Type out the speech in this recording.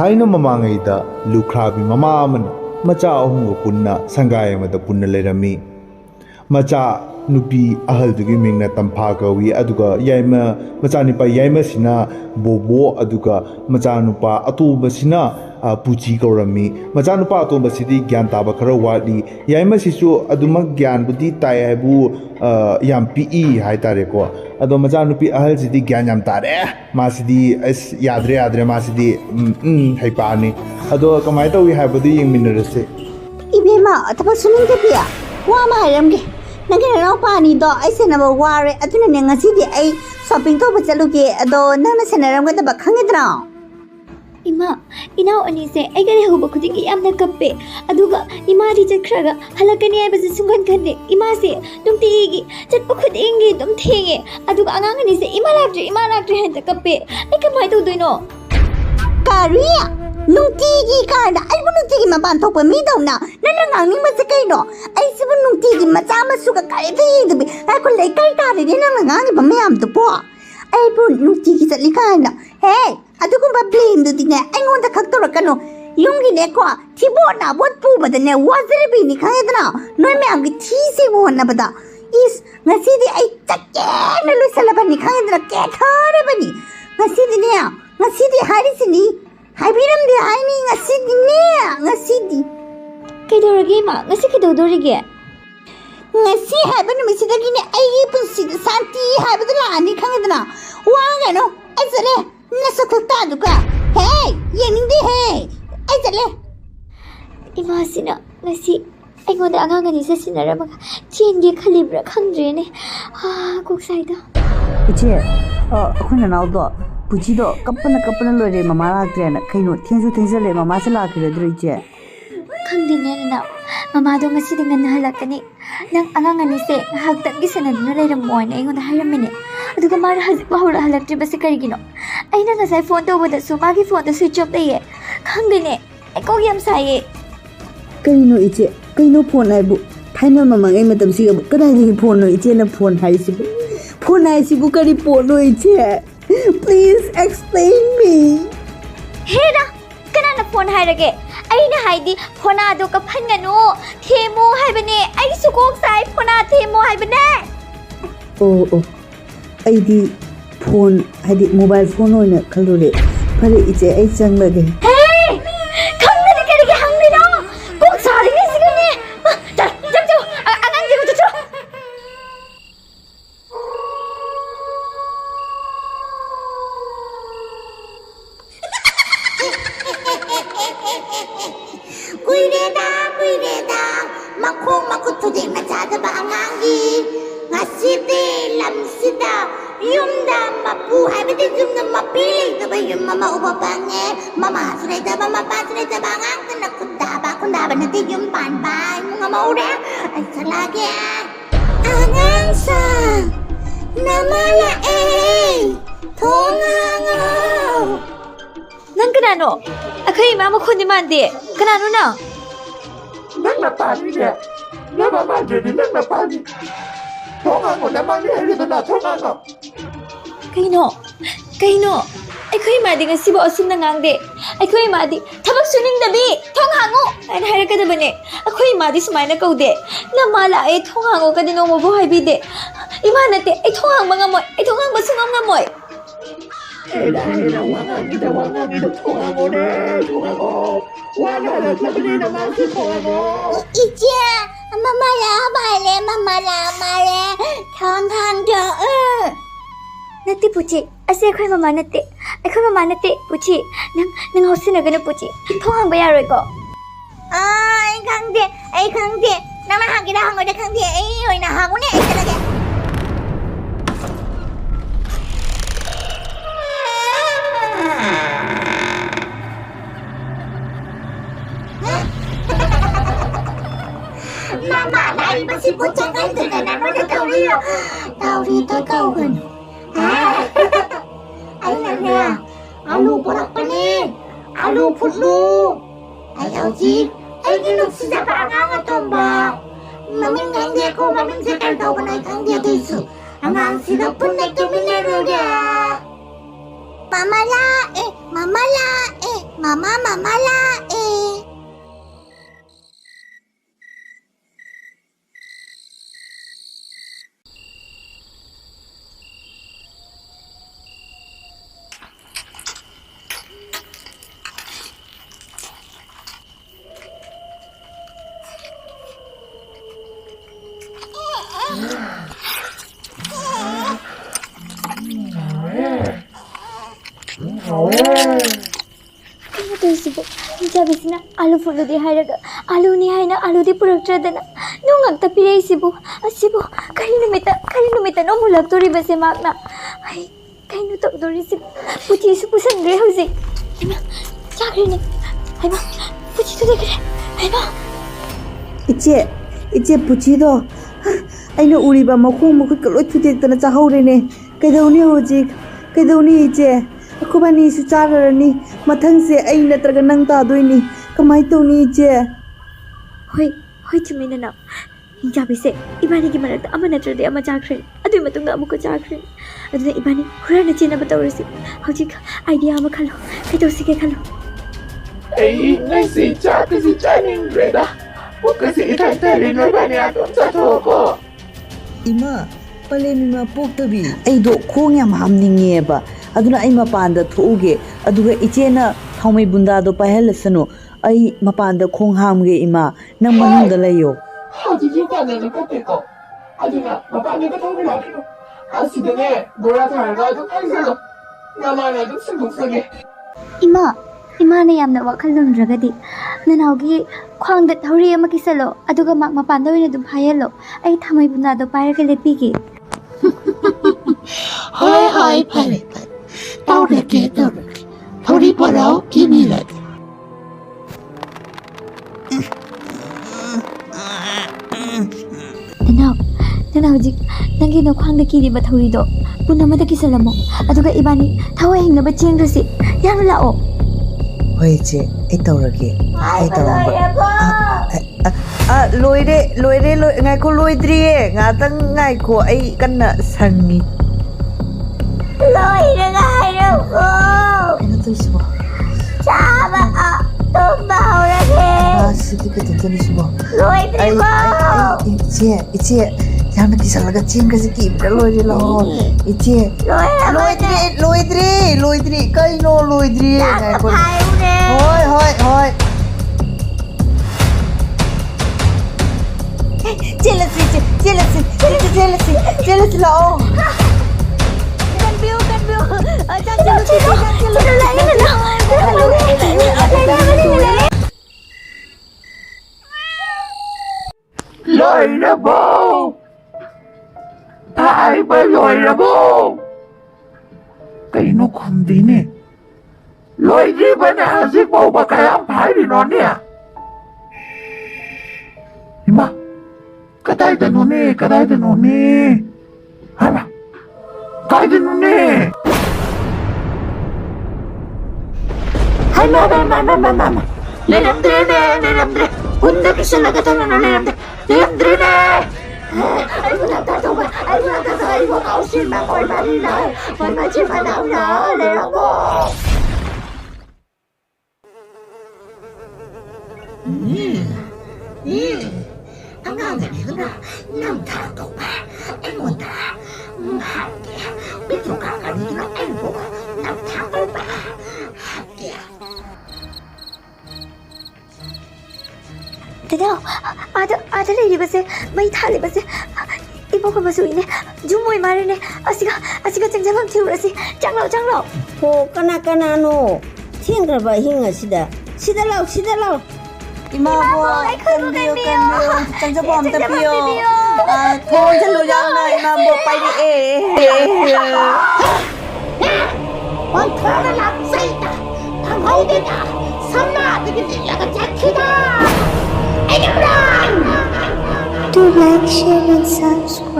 Thaina Mamangida, Lukrabi Mamaman, Macha Ahungo Punna, Sangayama the Punna Lerami. Macha Nupi Ahaldugi Mingna Tampaka, we Aduga, Yama, Machanipa Yamasina, Bobo Aduga, Machanupa, Atubasina, Puchi Gorami, Machanupa Atobasiti, Gantaba Karawadi, Yamasisu, Aduma Gan, Budi Tayabu, Yam PE, Haitareko, Adomazanupi Ahalsidi Ganyam Tare, Masidi, S Yadre Adre Masidi, Haipani, Ado Kamaita, we have the young minerals. Ibima, Tapasuning the Pia, Wama Ramge. Nagano pani do I send a war at the City A shopping to Pachaluki, though Nana Senaram with the Bakangidra. Ima, inaw ani se ay gani hubo kudiki am na kape aduga ima di kraga halakani ay basa sungan kande ima se dum tiigi chat pukud ingi dum thingi aduga angangani se ima lagre henta kape ay kamay to doino Karia Nutigi kada ay bunutigi mabanto pa mi daw na nanangang ni masakay ay sibu nutigi masama suka kay tiigi ay kulay kay tari din nanangang pa mayam to po ay po nutigi sa likana hey aduh kung ba-blame do tinggal, ay ngonda kaktor kano, yung gine ko, tibo na, what po ba na, wazari bini kaya na, noy may ang tisi mo na ba da, is, ngasidi ay taken na sa laban ni kaya na, kekara ba ni, ngasidi niya, ngasidi hari sini, hay biram di hay ni, ngasidi niya, ngasidi. Kay doragi ma, ngasi kay doragi. Ngasi hay ba naman sida gine, ay ipon sida, santi hay ba dala, ni kaya na, wang ano, ay sale, Nasakutado ka! Hey! Yan hindi hey! Ay, dali! Imasina, ngasi, ay ngonda angangani sa sinaramaga, tiyengi kalibra kangdre kuksayda. Iche, ako na naudo, pujido, kapana lore mama lagre na, kaino, tiyensu le mama sa lagre dro iche. Kangdine na, mama do ngasi dengan nahalakani, nang angangani se, hagtag gisa na dino layram mo na ingon haramine. Aduga mara bahura halaktre basi karigino. Ay na ngasay phone to wada sumagi phone to switch off daye. Kangdine, ay ko yam saye. Kaino iche, kaino phone ay bu. Thaina mamang ay matam siga bu. Kadai ni phone no iche na phone hai sibu. Phone hai sibu kari phone no iche. Please explain me. Hera, kana na phone hai rage. Ay na haidi phone ado ka phangano. Themo hai bane. Ay sukok sai phone themo hai bane. Oh. Aidi phone hadi mobile phone oina khalure phare iche ai changlage hey khamne kare ke hangni no kok sari ni sigane jam anang je ko kuireda makut tuding na jada ba angangi ngaside lamsida yumda mabuhay bide yumda mapiling na ba yung mama ubabange mama sureda mama pa sureda bangang na kundaba na di yung panbay mga maure ay salagi angang sa namala tongangaw nang kanano ako'y mama ko ni Mandy kanano na nang napani niya namamagyo din nang napani Tongango naman niya rin na tongango. Kaino, ako'y madi nga sibo asin na ngangde. Ako'y madi, tabak suning dabi, tonghango. Ay nahira ka diba ni, ako'y madi sumay na kaude. Namala ay tonghango ka din ang mabuhay bide. Imanate, ay tonghang mga moy, ay tonghang basungam nga moy. Eh dahil ang wangangida tongango ne, tongango. Wala na sabi naman si tongango. Iche, mamala male, thang jo Nati puchi, ase ako'y mama nati puchi, nang hausin na puchi, tonghang ba yaroy ko? Ay, kangde, namahagi na hango na kangde, ay, nahango na, ay talaga. Mama, lại mà xin bút chẳng anh từ ngày nào nó tao đi tới câu gần anh là nè alu borak pa ni alu putlu ayaw ji ay ginong siya pa ang tomba mamin ngangge ko mamin sa kaldaw ka na ikang dia desu ang ang sinapun na ito minero niya mamala Mama la Sibo, Hingchabi sina alu fulo di hairaga, alu ni haina alu di purakradana, nungak tapire sibo, asibo, kari numita no mulak tori base makna, ay, kay no tok dori sibo, puti su pusan gre hausi, ayma, chakri ne, ayma, puti to dekre, ayma. Iche puchi do, aina uri ba makhung makut kaloi thutek tana chahore ne, kaidawni hojik, kaidawni iche. Akubani su chararani mathang se ai natraga nang ta doini kamai toni che Hoi chumina na Hingchabi se ibani ki marakta ama natrade ama chakre adui matunga amuko chakre aduna ibani hurana chena batawrasi hojik idea ama khalo kaitosi ke khalo Ay, nasi chakasi chaning reda. Wakasi itantari no bani atum sa thoko. ima palemi ma poktabi ai do khong yam hamninge ba aduna ai mapanda thuuge aduga ichena thaumai bunda do pahelasano ai mapanda khong hamge ima nang manungda layo Hajiji tanani kateko. Aduna, mapani ka thong lagi no. Asidane, gora tharaga adu kaisalo. Namana adu singusage. Imana yamna wakhal lundragadi nanawgi khwangda thori ama kisalo aduga mak mapanda oina dum phayalo ai thamai bunda do pairaga lepigi Hai, pare. Taurake. Thori parao kimilat. Nana hojik nangi no khwangda kiri ba thori do punamada kisalamo aduga ibani thawa hingna ba chengrasi yanu lao hoi che ai taurage ai tauramba loire ngai ko loidri nga tang ngai ko ai kanna sangi Loira hairako ano to isbo Chaba tumba horage sidi ka tani isbo Loidri ko iche yana kisalaga chenga siki loire lo iche loidri kai no loidri ngai ko hoi jealousy lao Kan biu Jangan Loira bo. Ai ba loira bo. Kaino khumdi ne. Loiri bana hasi bo ba kayam phai no ne. Ima. Kadai da no ne. Hala. Kai da no ne. Hai mama. Leramdre. Bunda bisa laga tanah leramdre. Ai bukan kau sih makoi marina. Mama cuma nak leramo. Ang gagawin ko na ng tato pa. Ay mo na. Hati. Bito ka kanina. Ay mo. Ng tato pa. Hati. Dadao, ada lady base, may thali base. Ibo ko basuin ne, jumoy mare ne. Asiga jangjamam thiurasi. Changlo. Ho kana no. Thingra ba hinga sida lau. Imabo kanbiyo jangjabom tapiyo thong chalu yang na imabo pai ni Ang thona lang saita. Ang hawde na. Sama tigil laga jakida. Do like, share and subscribe.